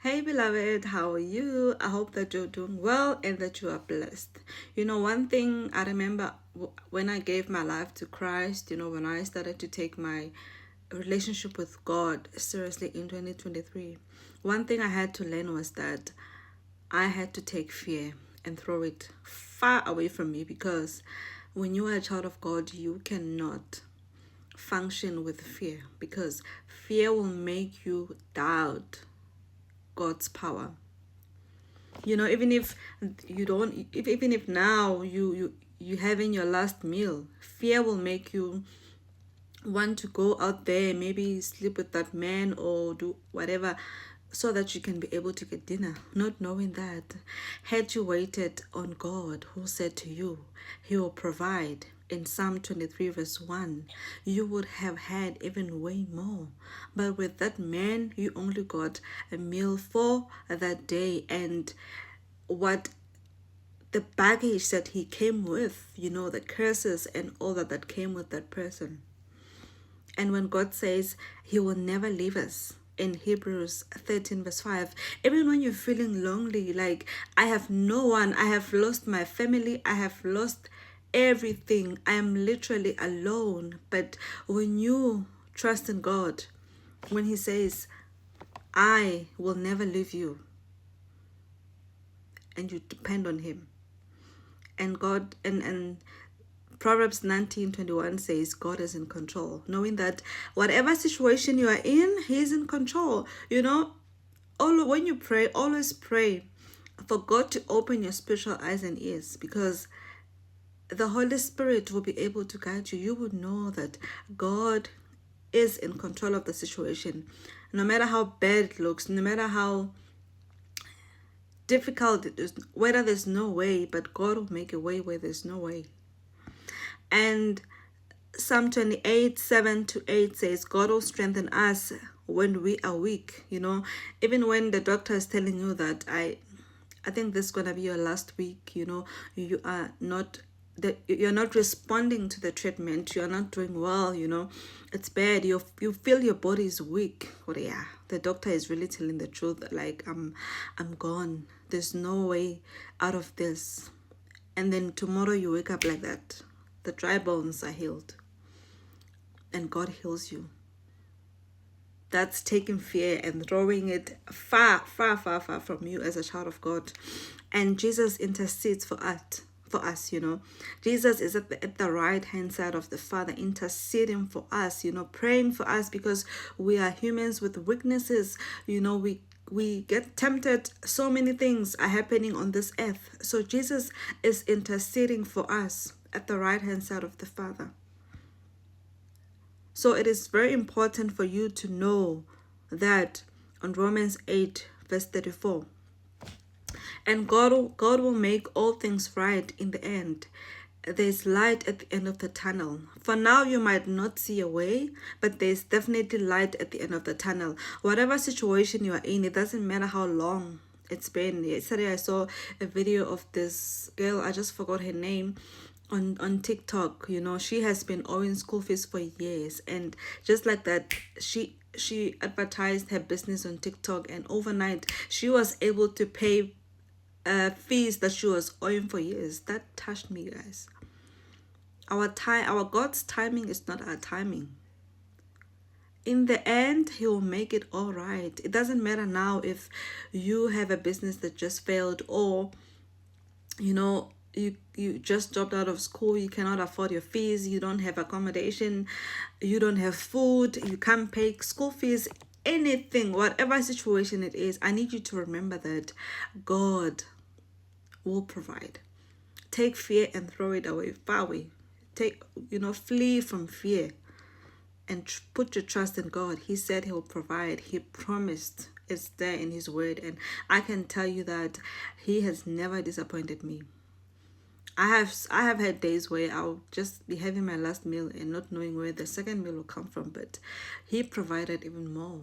Hey beloved, how are you? I hope that you're doing well and that you are blessed. One thing I remember when I gave my life to Christ, when I started to take my relationship with God seriously in 2023, one thing I had to learn was that I had to take fear and throw it far away from me, because when you are a child of God, you cannot function with fear, because fear will make you doubt God's power. Even if you don't, even if now you having your last meal, fear will make you want to go out there, maybe sleep with that man or do whatever, so that you can be able to get dinner, not knowing that had you waited on God, who said to you he will provide in Psalm 23 verse 1, you would have had even way more. But with that man, you only got a meal for that day, and what the baggage that he came with, the curses and all that came with that person. And when God says he will never leave us in Hebrews 13 verse 5, even when you're feeling lonely, like I have no one, I have lost my family, I have lost everything, I am literally alone. But when you trust in God, when he says, I will never leave you, and you depend on him, and God and Proverbs 19:21 says God is in control, knowing that whatever situation you are in, he's in control. When you pray, always pray for God to open your spiritual eyes and ears, because the Holy Spirit will be able to guide you. You would know that God is in control of the situation, no matter how bad it looks, no matter how difficult it is, whether there's no way, but God will make a way where there's no way. And Psalm 28, 7 to 8 says, God will strengthen us when we are weak. Even when the doctor is telling you that I think this is gonna be your last week, you are not you're not responding to the treatment, you're not doing well, it's bad, you feel your body is weak. But yeah, the doctor is really telling the truth, like I'm gone, there's no way out of this. And then tomorrow you wake up like that, the dry bones are healed, and God heals you. That's taking fear and throwing it far, far, far, far from you as a child of God. And Jesus intercedes for us. Jesus is at the right hand side of the Father, interceding for us, praying for us, because we are humans with weaknesses. We get tempted. So many things are happening on this earth. So Jesus is interceding for us at the right hand side of the Father. So it is very important for you to know that on Romans 8 verse 34, and God will make all things right in the end. There's light at the end of the tunnel. For now, you might not see a way, but there's definitely light at the end of the tunnel. Whatever situation you are in, it doesn't matter how long it's been. Yesterday, I saw a video of this girl, I just forgot her name, on TikTok. She has been owing school fees for years, and just like that, she advertised her business on TikTok, and overnight she was able to pay fees that she was owing for years. That touched me, guys. Our God's timing is not our timing. In the end, he will make it all right. It doesn't matter now if you have a business that just failed, or you just dropped out of school, you cannot afford your fees, you don't have accommodation, you don't have food, you can't pay school fees, anything, whatever situation it is. I need you to remember that God will provide. Take fear and throw it away, far away. Flee from fear and put your trust in God. He said he will provide. He promised. It's there in his word, and I can tell you that he has never disappointed me. I have had days where I'll just be having my last meal and not knowing where the second meal will come from, but he provided even more.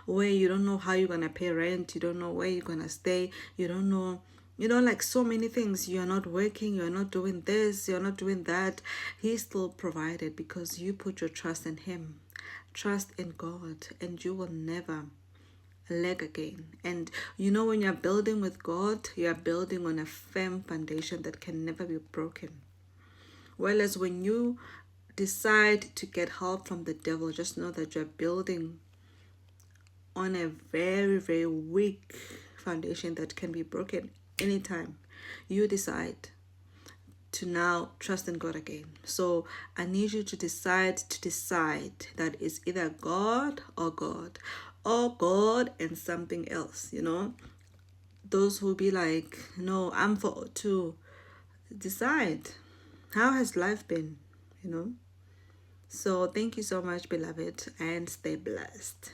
Where you don't know how you're gonna pay rent, you don't know where you're gonna stay, you don't know, like so many things. You're not working, you're not doing this, you're not doing that. He still provided, because you put your trust in him. Trust in God, and you will never leg again. And you know, when you're building with God, you are building on a firm foundation that can never be broken. Whereas when you decide to get help from the devil, just know that you're building on a very, very weak foundation that can be broken anytime you decide to now trust in God again. So I need you to decide that it's either God or God and something else, you know. Those who be like, no, I'm for to decide. How has life been, you know? So thank you so much, beloved, and stay blessed.